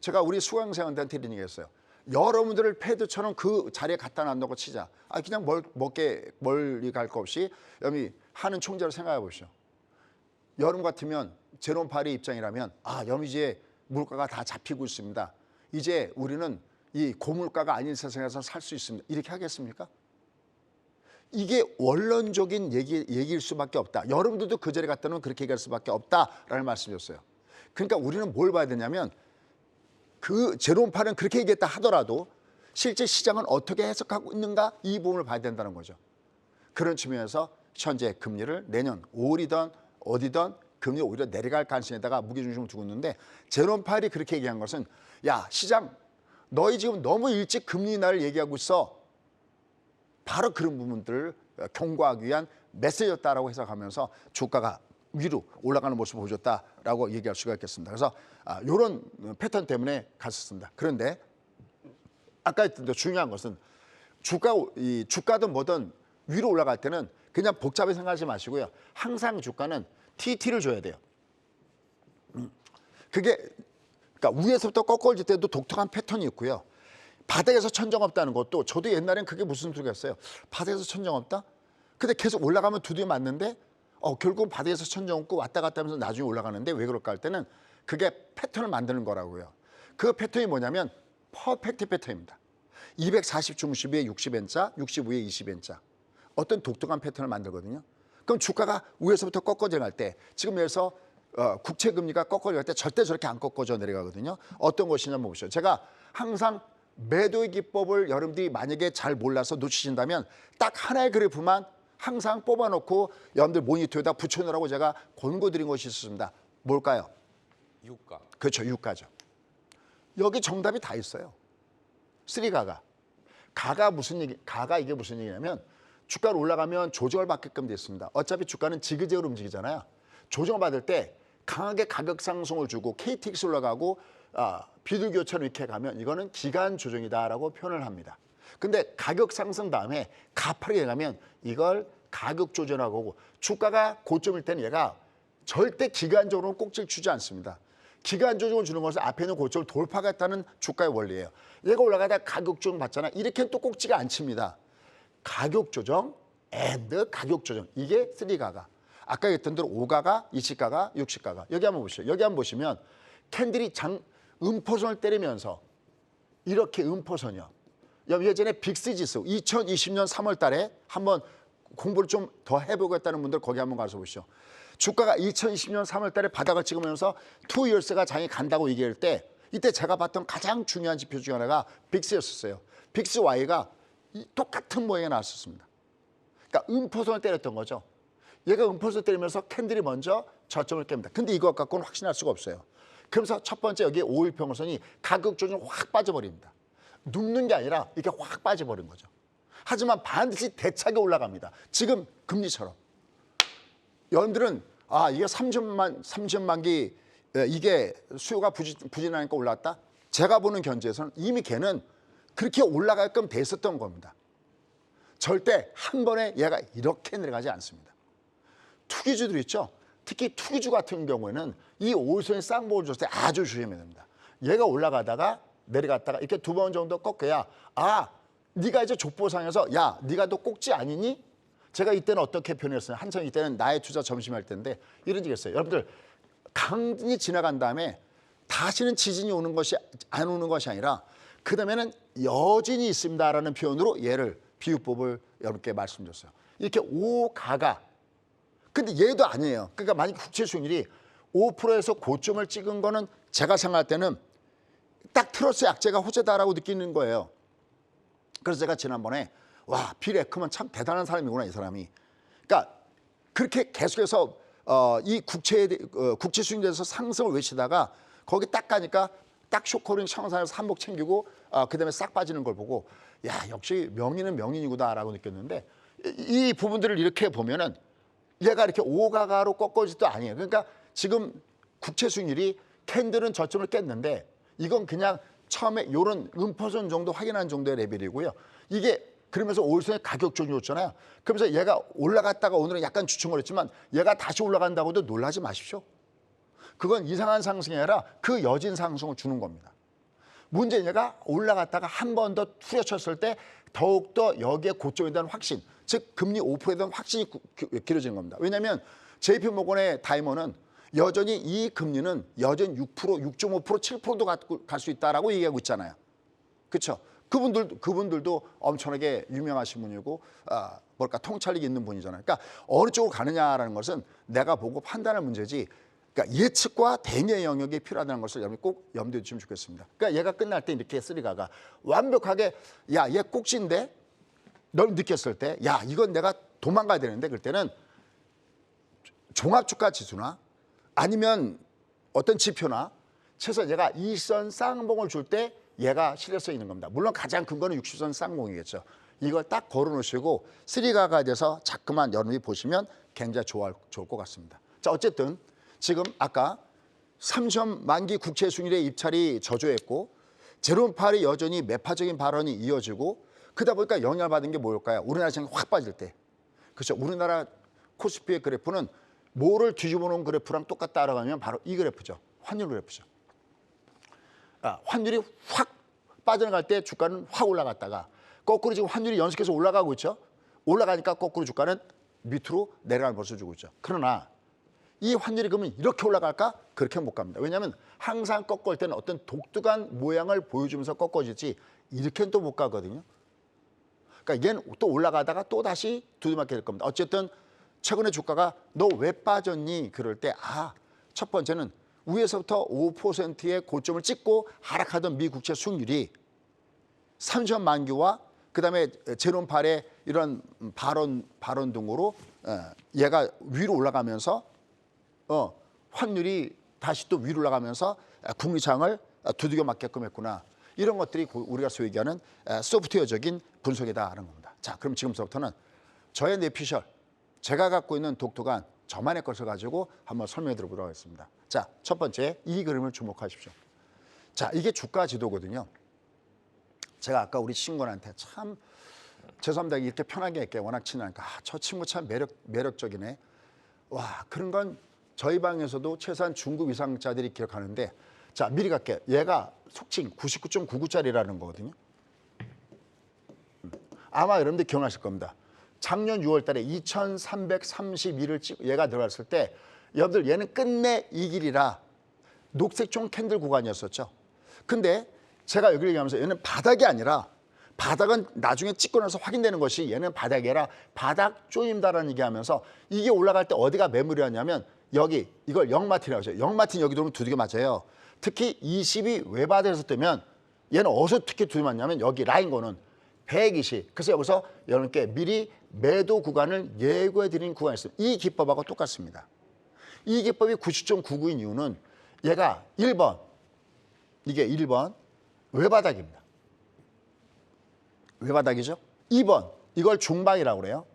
제가 우리 수강생한테 이런 얘기했어요. 여러분들을 패드처럼 그 자리에 갖다 놔놓고 치자. 그냥 멀리 갈 거 없이 여기 하는 총재로 생각해 보시죠. 여름 같으면 제롬 파웰의 입장이라면 여름 이제 물가가 다 잡히고 있습니다. 이제 우리는 이 고물가가 아닌 세상에서 살 수 있습니다. 이렇게 하겠습니까? 이게 원론적인 얘기일 수밖에 없다. 여러분들도 그 자리에 갔다면 그렇게 얘기할 수밖에 없다라는 말씀이었어요. 그러니까 우리는 뭘 봐야 되냐면 그 제롬 팔은 그렇게 얘기했다 하더라도 실제 시장은 어떻게 해석하고 있는가 이 부분을 봐야 된다는 거죠. 그런 측면에서 현재 금리를 내년 5월이든 어디든 금리 오히려 내려갈 가능성에다가 무게중심을 두고 있는데 제롬 파일이 그렇게 얘기한 것은 야 시장 너희 지금 너무 일찍 금리 인하를 얘기하고 있어. 바로 그런 부분들을 경고하기 위한 메시지였다라고 해석하면서 주가가 위로 올라가는 모습을 보여줬다라고 얘기할 수가 있겠습니다. 그래서 이런 패턴 때문에 갔었습니다. 그런데 아까 했던 중요한 것은 주가든 뭐든 위로 올라갈 때는 그냥 복잡하게 생각하지 마시고요. 항상 주가는 TT를 줘야 돼요. 그게 그러니까 위에서부터 꺾어질 때도 독특한 패턴이 있고요. 바닥에서 천정 없다는 것도 저도 옛날엔 그게 무슨 소리였어요. 바닥에서 천정 없다? 근데 계속 올라가면 두드려 맞는데 결국 바닥에서 천정 없고 왔다 갔다 하면서 나중에 올라가는데 왜 그럴까 할 때는 그게 패턴을 만드는 거라고요. 그 패턴이 뭐냐면 퍼펙트 패턴입니다. 240 중심위에 60N자, 65에 20N자. 어떤 독특한 패턴을 만들거든요. 그럼 주가가 위에서부터 꺾어져 갈 때 지금 여기서 국채 금리가 꺾어져 갈 때 절대 저렇게 안 꺾어져 내려가거든요. 어떤 것이냐면 보시죠. 제가 항상 매도의 기법을 여러분들이 만약에 잘 몰라서 놓치신다면 딱 하나의 그래프만 항상 뽑아놓고 여러분들 모니터에다 붙여놓으라고 제가 권고드린 것이 있습니다. 뭘까요? 유가. 그렇죠. 유가죠. 여기 정답이 다 있어요. 3가가. 가가 이게 무슨 얘기냐면 주가가 올라가면 조정을 받게끔 됐습니다. 어차피 주가는 지그재그로 움직이잖아요. 조정을 받을 때 강하게 가격 상승을 주고 KTX 올라가고 비둘기처럼 이렇게 가면 이거는 기간 조정이다라고 표현을 합니다. 근데 가격 상승 다음에 가파르게 가면 이걸 가격 조정이라고 하고 주가가 고점일 때는 얘가 절대 기간적으로는 꼭지를 주지 않습니다. 기간 조정을 주는 것은 앞에 있는 고점을 돌파하겠다는 주가의 원리예요. 얘가 올라가다 가격 조정 받잖아. 이렇게는 또 꼭지가 안 칩니다. 가격 조정 앤드 가격 조정. 이게 3가가. 아까 했던 대로 5가가, 20가가, 60가가. 여기 한번 보시죠. 여기 한번 보시면 캔들이 음포선을 때리면서 이렇게 음포선이요. 예전에 빅스 지수 2020년 3월 달에 한번 공부를 좀 더 해보겠다는 분들 거기 한번 가서 보시죠. 주가가 2020년 3월 달에 바닥을 찍으면서 2years가 장이 간다고 얘기할 때 이때 제가 봤던 가장 중요한 지표 중에 하나가 빅스였었어요. 빅스 Y가 똑같은 모양이 나왔었습니다. 그러니까 음포선을 때렸던 거죠. 얘가 음포선을 때리면서 캔들이 먼저 저점을 깹니다. 근데 이것 갖고는 확신할 수가 없어요. 그러면서 첫 번째 여기 5일 평선이 가격 조정 확 빠져버립니다. 눕는 게 아니라 이렇게 확 빠져버린 거죠. 하지만 반드시 대차게 올라갑니다. 지금 금리처럼. 여러분들은 이게 30만 기 이게 수요가 부진하니까 올랐다? 제가 보는 견지에서는 이미 걔는 그렇게 올라갈끔 돼 있었던 겁니다. 절대 한 번에 얘가 이렇게 내려가지 않습니다. 투기주들 있죠? 특히 투기주 같은 경우에는 이 5일선의 쌍봉을 줬을 때 아주 조심해야 됩니다. 얘가 올라가다가 내려갔다가 이렇게 2번 정도 꺾여야 네가 이제 족보상에서 야 네가 너 꼭지 아니니? 제가 이때는 어떻게 표현했어요? 한참 이때는 나의 투자 점심할 때인데 이런 얘기 했어요. 여러분들 강이 지나간 다음에 다시는 지진이 오는 것이 안 오는 것이 아니라 그 다음에는 여진이 있습니다라는 표현으로 얘를 비유법을 여러분께 말씀드렸어요. 이렇게 5가가 근데 얘도 아니에요. 그러니까 만약 국채 수익률이 5%에서 고점을 찍은 거는 제가 생각할 때는 딱 트러스 약재가 호재다라고 느끼는 거예요. 그래서 제가 지난번에 빌 에크먼 참 대단한 사람이구나 이 사람이. 그러니까 그렇게 계속해서 이 국채 수익률에 대해서 상승을 외치다가 거기 딱 가니까 딱 쇼커링 청산해서 한복 챙기고 그다음에 싹 빠지는 걸 보고 야 역시 명인은 명인이구나라고 느꼈는데 이 부분들을 이렇게 보면은 얘가 이렇게 5가가로 꺾어지도 아니에요. 그러니까 지금 국채 수익률이 캔들은 저점을 깼는데 이건 그냥 처음에 이런 음포선 정도 확인한 정도의 레벨이고요. 이게 그러면서 5일선의 가격 조정이었잖아요. 그러면서 얘가 올라갔다가 오늘은 약간 주춤거렸지만 얘가 다시 올라간다고도 놀라지 마십시오. 그건 이상한 상승이 아니라 그 여진 상승을 주는 겁니다. 문제는 얘가 올라갔다가 한 번 더 후려쳤을 때 더욱더 여기에 고점에 대한 확신, 즉 금리 5%에 대한 확신이 길어지는 겁니다. 왜냐하면 JP모건의 다이머는 여전히 이 금리는 여전히 6%, 6.5%, 7%도 갈 수 있다라고 얘기하고 있잖아요. 그렇죠? 그분들도 엄청나게 유명하신 분이고 뭘까 통찰력이 있는 분이잖아요. 그러니까 어느 쪽으로 가느냐라는 것은 내가 보고 판단할 문제지. 그러니까 예측과 대응의 영역이 필요하다는 것을 여러분이 꼭 염두에 두시면 좋겠습니다. 그러니까 얘가 끝날 때 이렇게 쓰리가가 완벽하게 야, 얘 꼭지인데 널 느꼈을 때 야, 이건 내가 도망가야 되는데 그럴 때는 종합주가 지수나 아니면 어떤 지표나 최소한 얘가 일선 쌍봉을 줄 때 얘가 실효성 있는 겁니다. 물론 가장 큰 거는 60선 쌍봉이겠죠. 이걸 딱 걸어놓으시고 쓰리가가 돼서 자꾸만 여러분이 보시면 굉장히 좋을 것 같습니다. 자, 어쨌든 지금 아까 3점 만기 국채 수익률의 입찰이 저조했고 제롬팔이 여전히 매파적인 발언이 이어지고 그러다 보니까 영향을 받은 게 뭘까요? 우리나라 시장이 확 빠질 때. 그렇죠. 우리나라 코스피의 그래프는 뭐를 뒤집어 놓은 그래프랑 똑같다 따라가면 바로 이 그래프죠. 환율 그래프죠. 환율이 확 빠져나갈 때 주가는 확 올라갔다가 거꾸로 지금 환율이 연속해서 올라가고 있죠. 올라가니까 거꾸로 주가는 밑으로 내려가는 모습을 주고 있죠. 그러나 이 환율이 그러면 이렇게 올라갈까? 그렇게 못 갑니다. 왜냐하면 항상 꺾을 때는 어떤 독특한 모양을 보여주면서 꺾어지지 이렇게는 또 못 가거든요. 그러니까 얘는 또 올라가다가 또 다시 두드맞게 될 겁니다. 어쨌든 최근에 주가가 너 왜 빠졌니? 그럴 때 첫 번째는 위에서부터 5%의 고점을 찍고 하락하던 미 국채 수익률이 3년 만기와 그다음에 제롬팔의 이런 발언 등으로 얘가 위로 올라가면서 환율이 다시 또 위로 올라가면서 국리창을 두들겨 맞게끔 했구나. 이런 것들이 우리가 소위 얘기하는 소프트웨어적인 분석이다라는 겁니다. 자, 그럼 지금부터는 저의 뇌피셜, 제가 갖고 있는 독특한 저만의 것을 가지고 한번 설명해 드려보도록 하겠습니다. 자, 첫 번째 이 그림을 주목하십시오. 자, 이게 주가 지도거든요. 제가 아까 우리 친구한테 참 죄송합니다. 이렇게 편하게 할게 워낙 친하니까 저 친구 참 매력적이네. 와, 그런 건 저희 방에서도 최소한 중급 이상자들이 기억하는데 자, 미리 갈게요. 얘가 속칭 99.99짜리라는 거거든요. 아마 여러분들 기억나실 겁니다. 작년 6월 달에 2332를 찍고 얘가 들어갔을 때 여러분들 얘는 끝내 이 길이라 녹색종 캔들 구간이었었죠. 근데 제가 여기를 얘기하면서 얘는 바닥이 아니라 바닥은 나중에 찍고 나서 확인되는 것이 얘는 바닥이 아니라 바닥 조임다라는 얘기하면서 이게 올라갈 때 어디가 매물이었냐면 여기 이걸 영마틴이라고 하죠. 영마틴 여기 들어오면 두들겨 맞아요. 특히 20이 외바닥에서 뜨면 얘는 어디서 특히 두들겨 맞냐면 여기 라인 거는 120. 그래서 여기서 여러분께 미리 매도 구간을 예고해 드리는 구간이 있습니다. 이 기법하고 똑같습니다. 이 기법이 90.99인 이유는 얘가 1번, 이게 1번 외바닥입니다. 외바닥이죠. 2번, 이걸 중방이라고 그래요.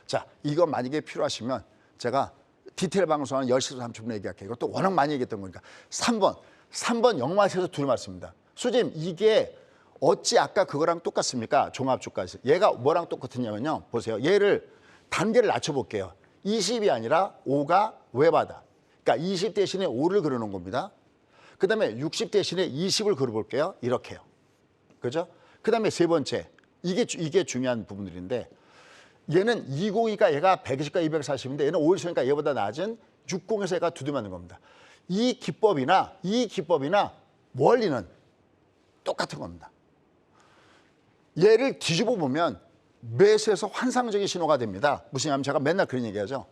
자, 이거 만약에 필요하시면 제가 디테일 방송 한 10시 30분에 얘기할게요. 이것도 워낙 많이 얘기했던 거니까. 3번 영마에서 둘러맞습니다. 수재님, 이게 어찌 아까 그거랑 똑같습니까? 종합주가에서. 얘가 뭐랑 똑같으냐면요. 보세요. 얘를 단계를 낮춰볼게요. 20이 아니라 5가 외바닥. 그러니까 20 대신에 5를 그려놓은 겁니다. 그 다음에 60 대신에 20을 그려볼게요. 이렇게요. 그죠? 그 다음에 세 번째. 이게 중요한 부분들인데 얘는 202가 얘가 120과 240인데 얘는 5일선이니까 얘보다 낮은 60에서 얘가 두드맞는 겁니다. 이 기법이나 원리는 똑같은 겁니다. 얘를 뒤집어 보면 매수에서 환상적인 신호가 됩니다. 무슨 얘기냐면 제가 맨날 그런 얘기하죠.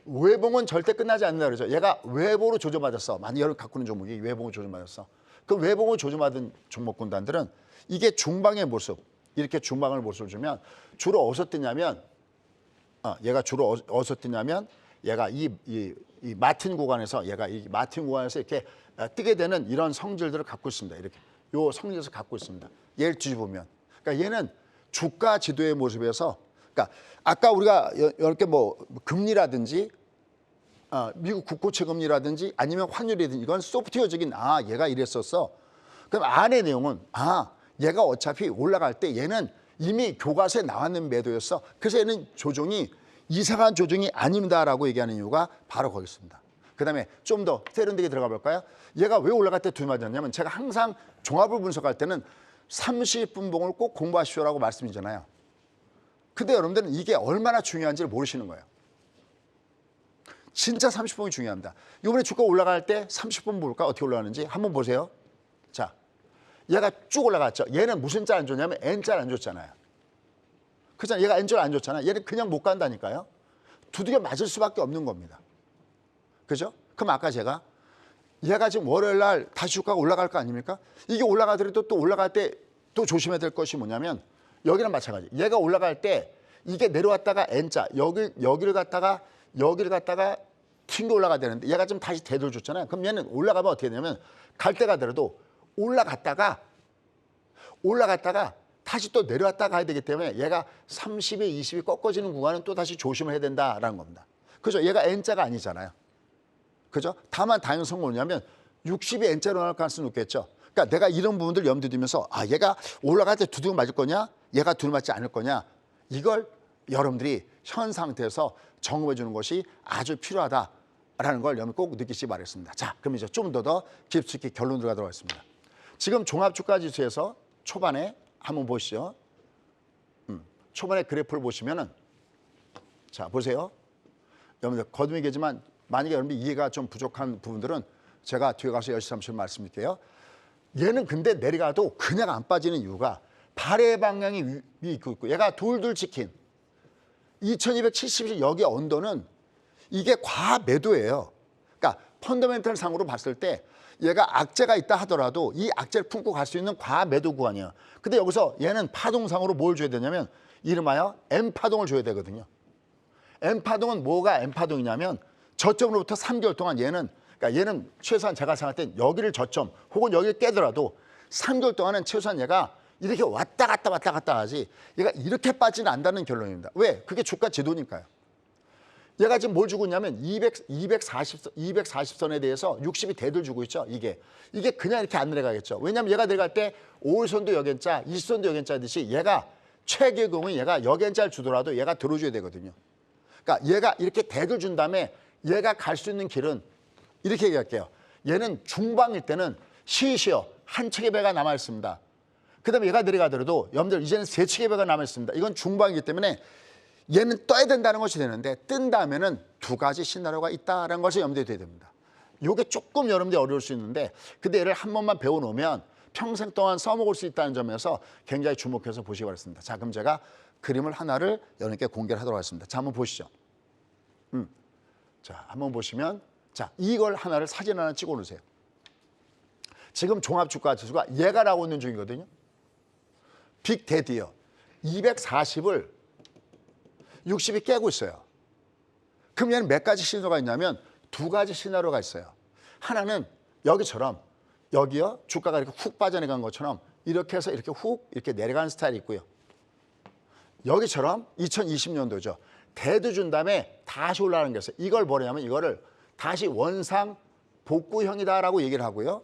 외봉은 절대 끝나지 않는다 그러죠. 얘가 외보로 조져맞았어. 많이 여러분 갖고 있는 종목이 외봉을 조져맞았어. 그 외봉을 조져맞은 종목군단들은 이게 중방의 모습, 이렇게 중방을 모습을 주면 주로 어디서 뜨냐면 얘가 주로 어디서 뜨냐면 얘가 이 마틴 구간에서 이렇게 뜨게 되는 이런 성질들을 갖고 있습니다. 이렇게 요 성질에서 갖고 있습니다. 얘를 뒤집으면 그러니까 얘는 주가 지도의 모습에서 그러니까 아까 우리가 이렇게 뭐 금리라든지 미국 국고채 금리라든지 아니면 환율이든지 이건 소프트웨어적인 얘가 이랬었어. 그럼 안의 내용은 얘가 어차피 올라갈 때 얘는 이미 교과서에 나왔는 매도였어. 그래서 얘는 조정이 이상한 조정이 아닙니다라고 얘기하는 이유가 바로 거기 있습니다. 그다음에 좀 더 세련되게 들어가 볼까요? 얘가 왜 올라갈 때 두드맞았냐면 제가 항상 종합을 분석할 때는 30분봉을 꼭 공부하시오라고 말씀드리잖아요. 근데 여러분들은 이게 얼마나 중요한지를 모르시는 거예요. 진짜 30분이 중요합니다. 이번에 주가 올라갈 때 30분 볼까? 어떻게 올라가는지 한번 보세요. 자, 얘가 쭉 올라갔죠. 얘는 무슨 짤 안 줬냐면 N짤 안 줬잖아요. 그렇잖아요. 얘가 N짤 안 줬잖아요. 얘는 그냥 못 간다니까요. 두들겨 맞을 수밖에 없는 겁니다. 그죠? 그럼 아까 제가 얘가 지금 월요일 날 다시 주가가 올라갈 거 아닙니까? 이게 올라가더라도 또 올라갈 때 또 조심해야 될 것이 뭐냐면 여기랑 마찬가지. 얘가 올라갈 때 이게 내려왔다가 N자 여기를 갔다가 튕겨 올라가야 되는데 얘가 좀 다시 되돌줬잖아요. 그럼 얘는 올라가면 어떻게 되냐면 갈 때 가더라도 올라갔다가 다시 또 내려왔다 가야 되기 때문에 얘가 30에 20이 꺾어지는 구간은 또 다시 조심을 해야 된다라는 겁니다. 그죠? 얘가 N자가 아니잖아요. 그죠? 다만 다양성은 뭐냐면 60이 N자로 나올 가능성이 높겠죠. 그러니까 내가 이런 부분들 염두에 두면서 얘가 올라갈 때 두드려 맞을 거냐? 얘가 두드려 맞지 않을 거냐? 이걸 여러분들이 현 상태에서 점검해 주는 것이 아주 필요하다라는 걸 여러분 꼭 느끼시기 바라겠습니다. 자, 그럼 이제 좀 더 깊숙이 결론 들어가도록 하겠습니다. 지금 종합주가지수에서 초반에 한번 보시죠. 초반에 그래프를 보시면은 자, 보세요. 여러분들 거듭 얘기지만 만약에 여러분들 이해가 좀 부족한 부분들은 제가 뒤에 가서 여시삼실 말씀드릴게요. 얘는 근데 내려가도 그냥 안 빠지는 이유가 발의 방향이 위 있고 얘가 돌돌 찍힌 2270 여기 언더는 이게 과매도예요. 그러니까 펀더멘털 상으로 봤을 때 얘가 악재가 있다 하더라도 이 악재를 품고 갈 수 있는 과매도 구간이에요. 근데 여기서 얘는 파동상으로 뭘 줘야 되냐면 이름하여 M파동을 줘야 되거든요. M파동은 뭐가 M파동이냐면 저점으로부터 3개월 동안 얘는 최소한 제가 생각할 땐 여기를 저점 혹은 여기를 깨더라도 3개월 동안은 최소한 얘가 이렇게 왔다 갔다 하지 얘가 이렇게 빠지는 않는다는 결론입니다. 왜? 그게 주가 지도니까요. 얘가 지금 뭘 주고 있냐면 240선에 대해서 60이 대들 주고 있죠. 이게 그냥 이렇게 안 내려가겠죠. 왜냐하면 얘가 내려갈 때 5일선도 여기엔자 20선도 여기엔자듯이 얘가 최악의 경우에 얘가 여기엔자를 주더라도 얘가 들어줘야 되거든요. 그러니까 얘가 이렇게 대들 준 다음에 얘가 갈 수 있는 길은 이렇게 얘기할게요. 얘는 중방일 때는 시시어 한 척의 배가 남아 있습니다. 그다음에 얘가 내려가더라도 여러분들 이제는 세 척의 배가 남아 있습니다. 이건 중방이기 때문에 얘는 떠야 된다는 것이 되는데 뜬 다음에는 두 가지 시나리오가 있다는 것을 염두에 둬야 됩니다. 이게 조금 여러분들이 어려울 수 있는데 근데 얘를 한 번만 배워놓으면 평생 동안 써먹을 수 있다는 점에서 굉장히 주목해서 보시기 바랍니다. 자, 그럼 제가 그림을 하나를 여러분께 공개를 하도록 하겠습니다. 자, 한번 보시죠. 자, 한번 보시면 자, 이걸 하나를 사진 하나 찍어 놓으세요. 지금 종합주가지수가 얘가 나오고 있는 중이거든요. 빅데디요. 240을 60이 깨고 있어요. 그럼 얘는 몇 가지 시나리오가 있냐면 두 가지 시나리오가 있어요. 하나는 여기처럼 여기요. 주가가 이렇게 훅 빠져나간 것처럼 이렇게 해서 이렇게 훅 이렇게 내려가는 스타일이 있고요. 여기처럼 2020년도죠. 대두 준 다음에 다시 올라가는 게 있어요. 이걸 뭐냐면 이거를 다시 원상 복구형이다라고 얘기를 하고요.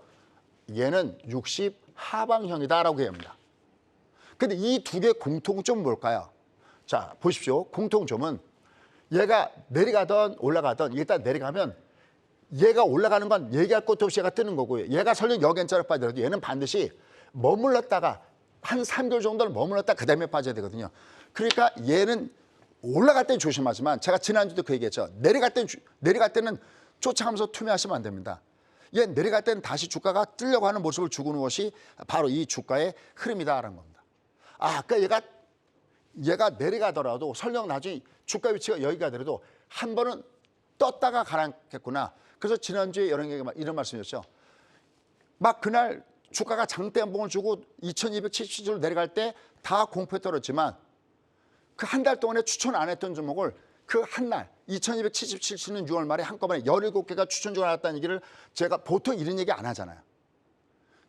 얘는 60 하방형이다라고 얘기합니다. 근데 이 두 개의 공통점은 뭘까요? 자, 보십시오. 공통점은 얘가 내려가던 올라가던 일단 내려가면 얘가 올라가는 건 얘기할 것도 없이 얘가 뜨는 거고요. 얘가 설령 여기엔자로 빠지더라도 얘는 반드시 머물렀다가 한 3개월 정도는 머물렀다 그 다음에 빠져야 되거든요. 그러니까 얘는 올라갈 때는 조심하지만 제가 지난주도 그 얘기했죠. 내려갈 때는 쫓아가면서 투매하시면 안 됩니다. 얘 내려갈 때는 다시 주가가 뜨려고 하는 모습을 주고는 것이 바로 이 주가의 흐름이다라는 겁니다. 그러니까 얘가 내려가더라도 설령 나중에 주가 위치가 여기가 되더라도 한 번은 떴다가 가라앉겠구나. 그래서 지난주에 이런 말씀이었죠. 막 그날 주가가 장대 연봉을 주고 2270주로 내려갈 때 다 공포에 떨었지만 그 한 달 동안에 추천 안 했던 종목을 그 한 날 2277주는 6월 말에 한꺼번에 17개가 추천 중 나왔다는 얘기를 제가 보통 이런 얘기 안 하잖아요.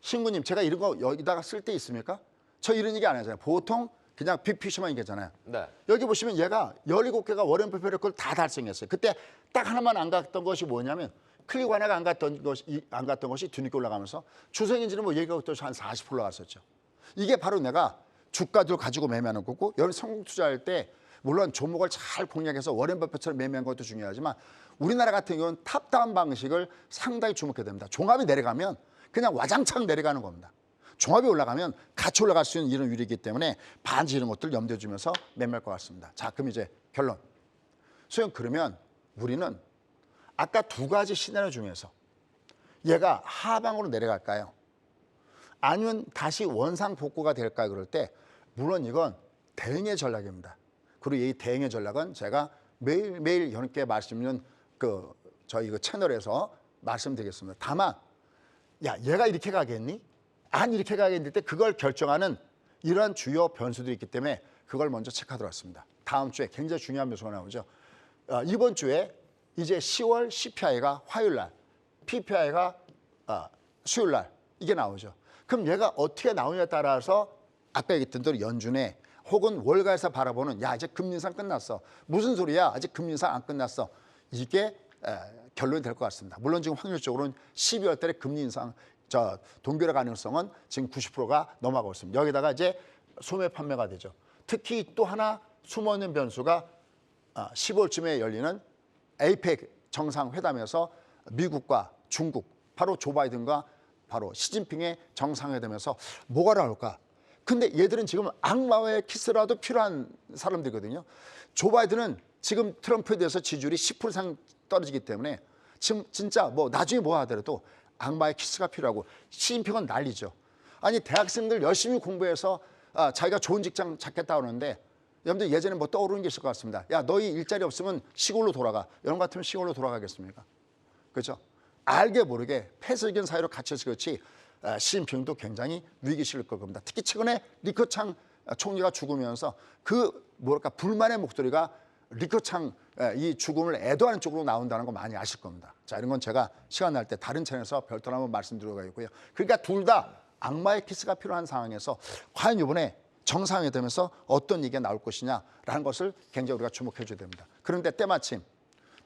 신구님 제가 이런 거 여기다가 쓸 때 있습니까? 저 이런 얘기 안 하잖아요. 보통 그냥 빅피셔만 얘기하잖아요. 네. 여기 보시면 얘가 17개가 워렌 버핏의 걸 다 달성했어요. 그때 딱 하나만 안 갔던 것이 뭐냐면 클릭 하나가 안 갔던 것이 뒤늦게 올라가면서 주성인지는 뭐 얘기가 또 한 40% 올라갔었죠. 이게 바로 내가 주가들 가지고 매매하는 거고 여러분 성공 투자할 때 물론 종목을 잘 공략해서 워렌 버핏처럼 매매하는 것도 중요하지만 우리나라 같은 경우는 탑다운 방식을 상당히 주목해야 됩니다. 종합이 내려가면 그냥 와장창 내려가는 겁니다. 종합이 올라가면 같이 올라갈 수 있는 이런 위력이기 때문에 반드시 이런 것들 염두에 두면서 매매할 것 같습니다. 자, 그럼 이제 결론. 소영 그러면 우리는 아까 두 가지 시나리오 중에서 얘가 하방으로 내려갈까요? 아니면 다시 원상복구가 될까 그럴 때 물론 이건 대응의 전략입니다. 그리고 이 대응의 전략은 제가 매일매일 여러분께 말씀드리는 저희 채널에서 말씀드리겠습니다. 다만 야 얘가 이렇게 가겠니? 안 이렇게 가겠니? 때 그걸 결정하는 이러한 주요 변수들이 있기 때문에 그걸 먼저 체크하도록 하겠습니다. 다음 주에 굉장히 중요한 변수가 나오죠. 이번 주에 이제 10월 CPI가 화요일 날, PPI가 수요일 날 이게 나오죠. 그럼 얘가 어떻게 나오냐에 따라서 아까 얘기했던 대로 연준에 혹은 월가에서 바라보는 야 이제 금리 인상 끝났어. 무슨 소리야? 아직 금리 인상 안 끝났어. 이게 결론이 될 것 같습니다. 물론 지금 확률적으로는 12월 달에 금리 인상 동결의 가능성은 지금 90%가 넘어가고 있습니다. 여기다가 이제 소매 판매가 되죠. 특히 또 하나 숨어있는 변수가 10월쯤에 열리는 APEC 정상회담에서 미국과 중국, 바로 조 바이든과 바로 시진핑의 정상회담에서 뭐가 나올까? 근데 얘들은 지금 악마의 키스라도 필요한 사람들이거든요. 조 바이든은 지금 트럼프에 대해서 지지율이 10% 이상 떨어지기 때문에 지금 진짜 뭐 나중에 뭐 하더라도 악마의 키스가 필요하고 시진핑은 난리죠. 아니 대학생들 열심히 공부해서 자기가 좋은 직장 찾겠다 그러는데 여러분들 예전에 뭐 떠오르는 게 있을 것 같습니다. 야 너희 일자리 없으면 시골로 돌아가. 여러분 같으면 시골로 돌아가겠습니까? 그렇죠? 알게 모르게 폐쇄적인 사회로 갇혀서 그렇지 시진핑도 굉장히 위기실 겁니다. 특히 최근에 리커창 총리가 죽으면서 불만의 목소리가 리커창 이 죽음을 애도하는 쪽으로 나온다는 거 많이 아실 겁니다. 자, 이런 건 제가 시간 날 때 다른 채널에서 별도로 한번 말씀드리고 있고요. 그러니까 둘 다 악마의 키스가 필요한 상황에서 과연 이번에 정상회담에서 어떤 얘기가 나올 것이냐라는 것을 굉장히 우리가 주목해 줘야 됩니다. 그런데 때마침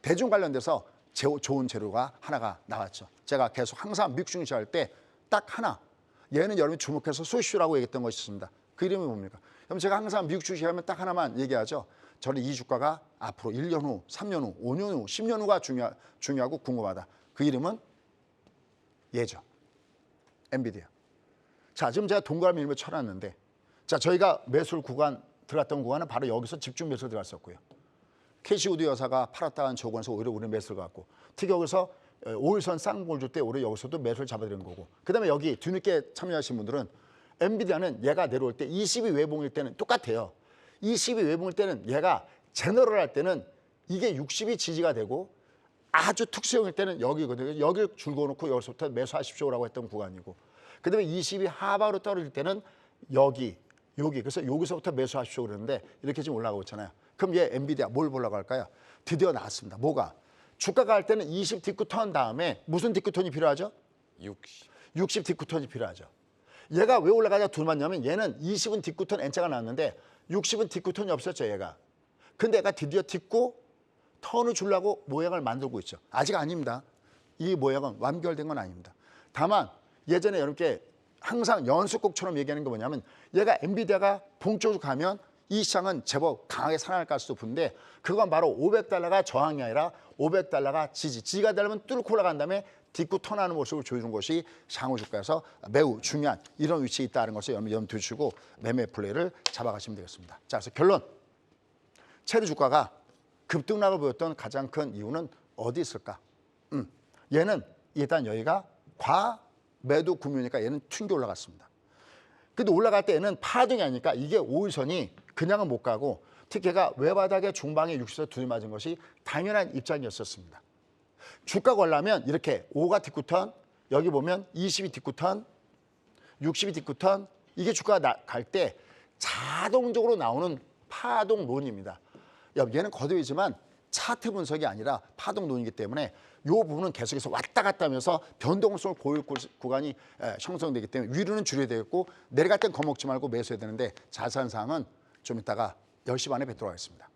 대중 관련돼서 좋은 재료가 하나가 나왔죠. 제가 계속 항상 미국 증시할 때 딱 하나, 얘는 여러분이 주목해서 소슈라고 얘기했던 것이 있습니다. 그 이름이 뭡니까? 그럼 제가 항상 미국 주식하면 딱 하나만 얘기하죠. 저는 이 주가가 앞으로 1년 후, 3년 후, 5년 후, 10년 후가 중요하고 궁금하다. 그 이름은 얘죠. 엔비디아. 자, 지금 제가 동그라미 이름을 쳐놨는데 자, 저희가 매수 구간 들어갔던 구간은 바로 여기서 집중 매수 들어갔었고요. 캐시 우드 여사가 팔았다는 조건에서 오히려 우리 매수를 갖고 특히 여기서 5일선 쌍봉을 줄 때 오히려 여기서도 매수를 잡아드리는 거고 그다음에 여기 뒤늦게 참여하신 분들은 엔비디아는 얘가 내려올 때 20이 외봉일 때는 똑같아요. 20이 외봉일 때는 얘가 제너럴 할 때는 이게 60이 지지가 되고 아주 특수형일 때는 여기거든요. 여기를 줄궈놓고 여기서부터 매수하십시오라고 했던 구간이고 그다음에 20이 하방으로 떨어질 때는 여기 그래서 여기서부터 매수하십시오 그러는데 이렇게 지금 올라가고 있잖아요. 그럼 얘 엔비디아 뭘 보려고 할까요? 드디어 나왔습니다. 뭐가? 주가가 할 때는 20 디쿠턴 다음에 무슨 디쿠턴이 필요하죠? 60 디쿠턴이 필요하죠. 얘가 왜 올라가냐 둘 맞냐면 얘는 20은 디쿠턴 N자가 나왔는데 60은 디쿠턴이 없었죠 얘가. 근데 얘가 드디어 딛고 턴을 주려고 모양을 만들고 있죠. 아직 아닙니다. 이 모양은 완결된 건 아닙니다. 다만 예전에 여러분께 항상 연속곡처럼 얘기하는 게 뭐냐면 얘가 엔비디아가 본격적으로 가면 이 시장은 제법 강하게 살아날 가능성이 높은데 그건 바로 500달러가 저항이 아니라 500달러가 지지가 되려면 뚫고 올라간 다음에 딛고 턴하는 모습을 보여주는 것이 상호 주가에서 매우 중요한 이런 위치에 있다는 것을 염두에 두시고 매매 플레이를 잡아가시면 되겠습니다. 자, 그래서 결론. 체리 주가가 급등락을 보였던 가장 큰 이유는 어디 있을까? 얘는 일단 여기가 과매도 구묘니까 얘는 튕겨 올라갔습니다. 근데 올라갈 때 얘는 파동이 아니니까 이게 5일선이 그냥은 못 가고 특히 얘가 외바닥에 중방에 60선 들이맞은 것이 당연한 입장이었었습니다. 주가가 올라면 이렇게 5가 디쿠턴, 여기 보면 20이 디쿠턴, 60이 디쿠턴 이게 주가가 갈 때 자동적으로 나오는 파동론입니다. 얘는 거듭이지만 차트 분석이 아니라 파동론이기 때문에 이 부분은 계속해서 왔다 갔다 하면서 변동성을 보일 구간이 형성되기 때문에 위로는 줄여야 되겠고 내려갈 땐 겁먹지 말고 매수해야 되는데 자세한 사항은 좀 이따가 10시 반에 뵙도록 하겠습니다.